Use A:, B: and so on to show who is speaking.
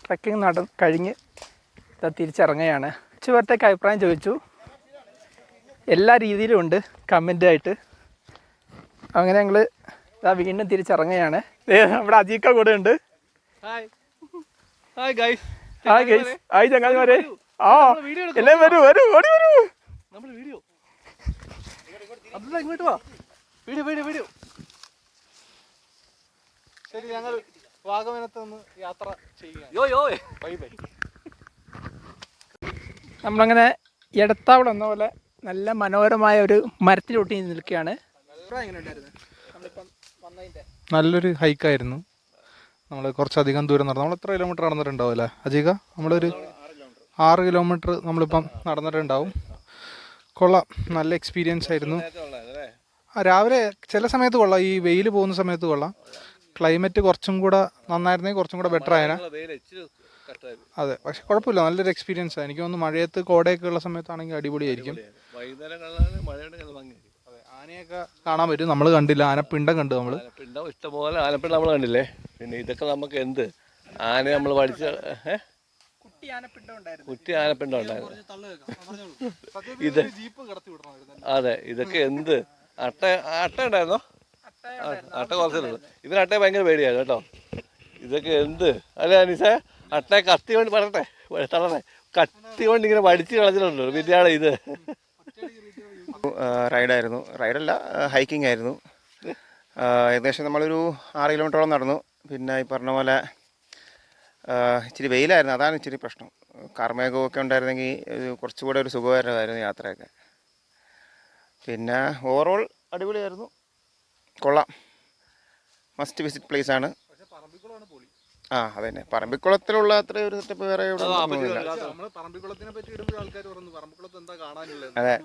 A: Trekking കഴിഞ്ഞ് തിരിച്ചിറങ്ങുകയാണ്. ചുവട്ടേക്ക് അഭിപ്രായം ചോദിച്ചു. എല്ലാ രീതിയിലും ഉണ്ട് കമൻ്റായിട്ട്. അങ്ങനെ ഞങ്ങൾ വീണ്ടും തിരിച്ചിറങ്ങുകയാണ്. നമ്മുടെ അജീക്ക കൂടെ ഉണ്ട്. ഹായ് ചങ്ങാതിമാരെ. ആ എല്ലാം വരൂ ഓടി വരൂ.
B: ശരി, ഞങ്ങൾ വാഗമനത്ത് നിന്ന് യാത്ര ചെയ്യുക.
A: നമ്മളങ്ങനെ എടത്താവളം എന്ന പോലെ നല്ല മനോഹരമായ ഒരു മരത്തിലൊട്ടി നിൽക്കുകയാണ്.
B: നല്ലൊരു ഹൈക്കായിരുന്നു. നമ്മൾ കുറച്ചധികം ദൂരം നടന്നു. നമ്മൾ എത്ര കിലോമീറ്റർ നടന്നിട്ടുണ്ടാവും അല്ലേ അജീക? നമ്മളൊരു 6 കിലോമീറ്റർ നമ്മളിപ്പം നടന്നിട്ടുണ്ടാവും. കൊള്ളാം, നല്ല എക്സ്പീരിയൻസ് ആയിരുന്നു. രാവിലെ ചില സമയത്ത് കൊള്ളാം, ഈ വെയിൽ പോകുന്ന സമയത്ത് കൊള്ളാം. ക്ലൈമറ്റ് കുറച്ചും കൂടെ നന്നായിരുന്നെങ്കിൽ കുറച്ചും കൂടെ ബെറ്റർ ആയേനെ. അതെ, പക്ഷെ കുഴപ്പമില്ല, നല്ലൊരു എക്സ്പീരിയൻസ്. എനിക്ക് തോന്നുന്നു മഴയത്ത് കോടയൊക്കെ ഉള്ള സമയത്താണെങ്കിൽ അടിപൊളിയായിരിക്കും. അതെ, ആനയൊക്കെ കാണാൻ പറ്റും. നമ്മൾ കണ്ടില്ല, ആനപ്പിണ്ടം കണ്ടു.
C: ഇഷ്ടംപോലെ ആനപ്പിണ്ടം നമ്മൾ കണ്ടില്ലേ. പിന്നെ ഇതൊക്കെ നമുക്ക് എന്ത് ആന നമ്മൾ പഠിച്ച കുറ്റി ആനപ്പിണ്ടം ഉണ്ടായിരുന്നു. ഇത് അതെ, ഇതൊക്കെ എന്ത് അട്ട ഉണ്ടായിരുന്നോ? അട്ട കുറച്ചുള്ളൂ. ഇതിന് അട്ടയെ ഭയങ്കര പേടിയായിരുന്നു കേട്ടോ. ഇതൊക്കെ എന്ത് അല്ലേ അനീസേ? അട്ടയെ കത്തി കൊണ്ട് തളറേ കത്തി കൊണ്ട് ഇങ്ങനെ വടിച്ച് കളച്ചിട്ടുണ്ടല്ലോ വിദ്യാളെ. ഇത്
D: റൈഡായിരുന്നു, റൈഡല്ല ഹൈക്കിംഗ് ആയിരുന്നു. ഏകദേശം നമ്മളൊരു 6 കിലോമീറ്ററോളം നടന്നു. പിന്നെ ഈ പറഞ്ഞ പോലെ ഇച്ചിരി വെയിലായിരുന്നു, അതാണ് ഇച്ചിരി പ്രശ്നം. കാർമേഘമൊക്കെ ഉണ്ടായിരുന്നെങ്കിൽ കുറച്ചുകൂടെ ഒരു സുഖകരമായിരുന്നു യാത്രയൊക്കെ. പിന്നെ ഓവറോൾ അടിപൊളിയായിരുന്നു, കൊള്ളാം. മസ്റ്റ് വിസിറ്റ് പ്ലേസ് ആണ്. അതന്നെ, പറമ്പിക്കുളത്തിലുള്ള അത്ര ഒരു സെറ്റപ്പ് വേറെ ഇവിടെ അതെ.